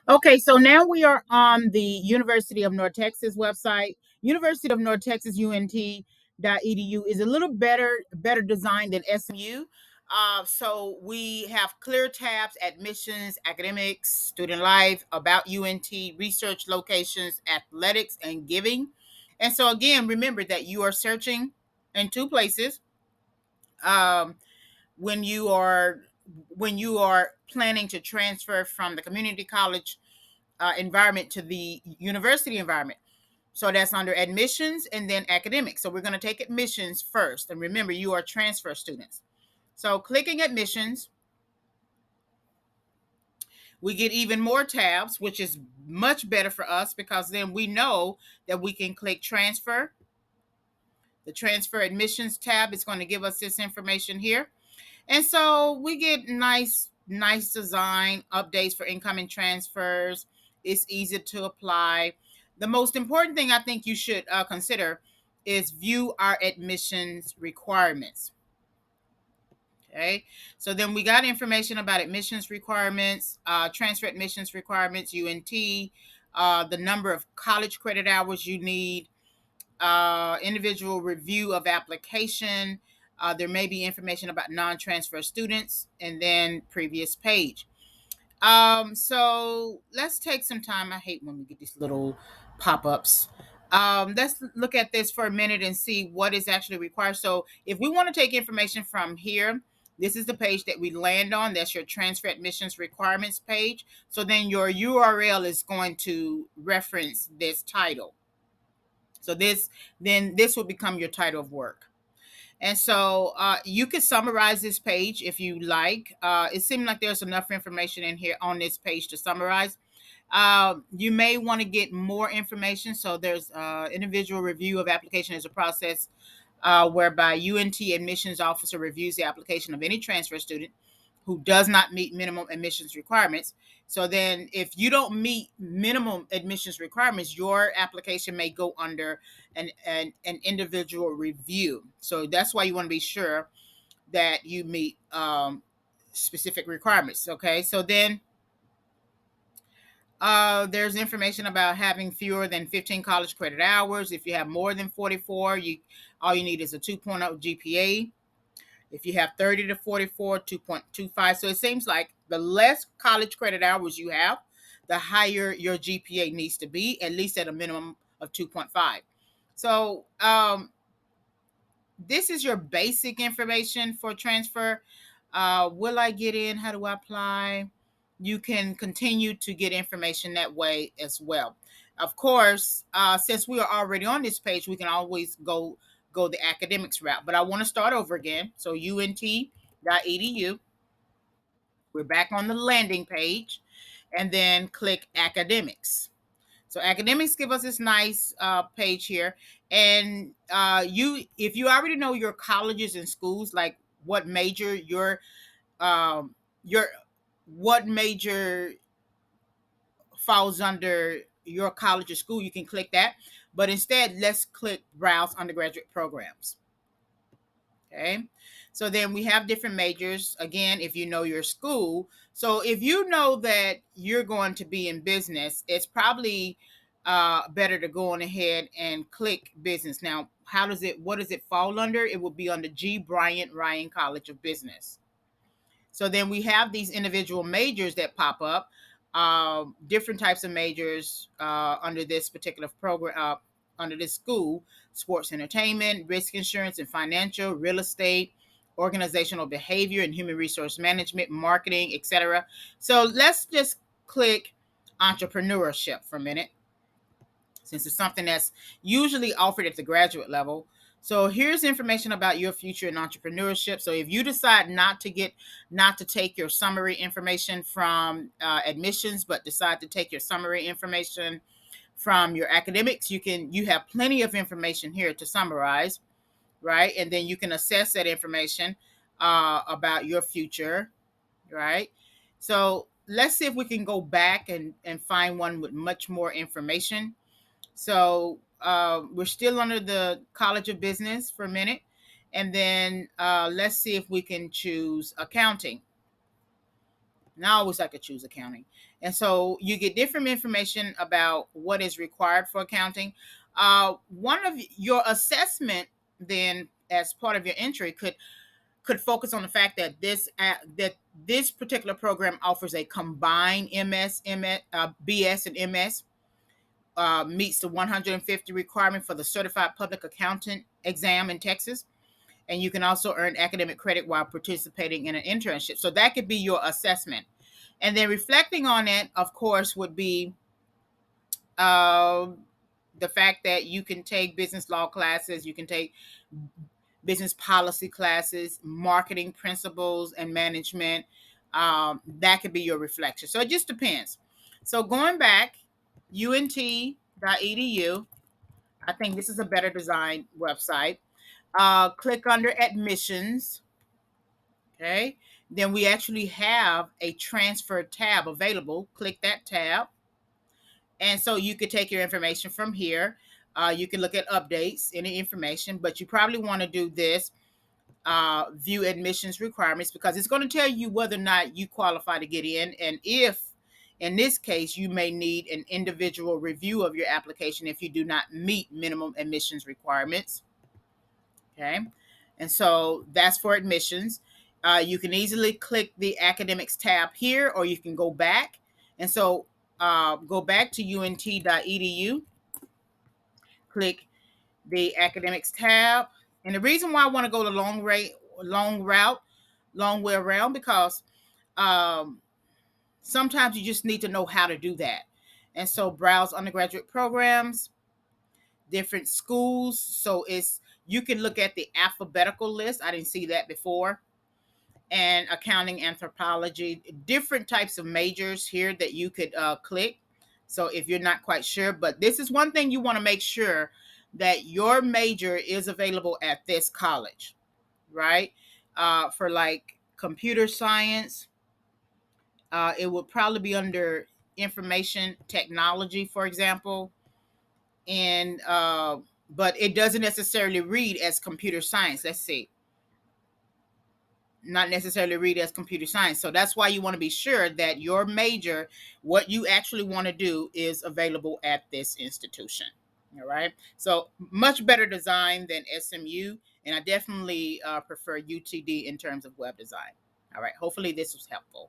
Okay, so now we are on the University of North Texas website. University of North Texas, UNT.edu, is a little better designed than SMU. So we have clear tabs: admissions, academics, student life, about UNT, research, locations, athletics, and giving. And so again, remember that you are searching in two places. Um, when you are planning to transfer from the community college environment to the university environment. So that's under admissions and then academics. So we're going to take admissions first. And remember, you are transfer students. So clicking admissions, we get even more tabs, which is much better for us because then we know that we can click transfer. The transfer admissions tab is going to give us this information here. And so we get nice design updates for incoming transfers. It's easy to apply. The most important thing I think you should consider is view our admissions requirements. Okay, so then we got information about admissions requirements, transfer admissions requirements, UNT, the number of college credit hours you need, individual review of application. There may be information about non-transfer students, and then previous page. So let's take some time. I hate when we get these little pop-ups. Let's look at this for a minute and see what is actually required. So if we want to take information from here, this is the page that we land on. That's your transfer admissions requirements page. So then your URL is going to reference this title. So this will become your title of work. And so you could summarize this page if you like. It seemed like there's enough information in here on this page to summarize. You may want to get more information. So there's individual review of application as a process whereby UNT admissions officer reviews the application of any transfer student who does not meet minimum admissions requirements. So then if you don't meet minimum admissions requirements, your application may go under an individual review. So that's why you want to be sure that you meet specific requirements. Okay, so then there's information about having fewer than 15 college credit hours. If you have more than 44, all you need is a 2.0 GPA. If you have 30 to 44, 2.25. So it seems like the less college credit hours you have, the higher your GPA needs to be, at least at a minimum of 2.5. So this is your basic information for transfer. Will I get in? How do I apply? You can continue to get information that way as well. Of course, since we are already on this page, we can always go the academics route. But I want to start over again. So unt.edu. We're back on the landing page, and then click academics. So academics give us this nice page here, and if you already know your colleges and schools, like what major your what major falls under your college or school, you can click that. But instead, let's click browse undergraduate programs. Okay. So then we have different majors. Again, if you know your school. So if you know that you're going to be in business, it's probably better to go on ahead and click business. Now, what does it fall under? It will be under G. Bryant Ryan College of Business. So then we have these individual majors that pop up, different types of majors under this particular program, under this school: sports entertainment, risk insurance and financial, real estate, organizational behavior and human resource management, marketing, etc. So let's just click entrepreneurship for a minute, since it's something that's usually offered at the graduate level. So here's information about your future in entrepreneurship. So if you decide not to take your summary information from admissions, but decide to take your summary information from your academics, you have plenty of information here to summarize, right? And then you can assess that information about your future, right? So let's see if we can go back and find one with much more information. So we're still under the College of Business for a minute. And then let's see if we can choose accounting. Now I always like to choose accounting. And so you get different information about what is required for accounting. One of your assessment then, as part of your entry, could focus on the fact that this particular program offers a combined BS and MS, meets the 150 requirement for the Certified Public Accountant exam in Texas, and you can also earn academic credit while participating in an internship. So that could be your assessment. And then reflecting on it, of course, would be uh, the fact that you can take business law classes, you can take business policy classes, marketing principles, and management. That could be your reflection. So it just depends. So going back, unt.edu, I think this is a better designed website. Click under admissions. Okay. Then we actually have a transfer tab available. Click that tab. And so you could take your information from here. You can look at updates, any information, but you probably want to do this, view admissions requirements, because it's going to tell you whether or not you qualify to get in. And if, in this case, you may need an individual review of your application if you do not meet minimum admissions requirements. Okay. And so that's for admissions. You can easily click the academics tab here, or you can go back. And so go back to unt.edu, click the academics tab. And the reason why I want to go the long way around, because um, sometimes you just need to know how to do that. And so browse undergraduate programs, different schools. So you can look at the alphabetical list. I didn't see that before. And accounting, anthropology, different types of majors here that you could click. So if you're not quite sure, but this is one thing you want to make sure, that your major is available at this college, right? For like computer science, it would probably be under information technology, for example. And but it doesn't necessarily read as computer science. Let's see. Not necessarily read as computer science. So that's why you want to be sure that your major, what you actually want to do, is available at this institution. All right. So much better design than SMU. And I definitely prefer UTD in terms of web design. All right. Hopefully this was helpful.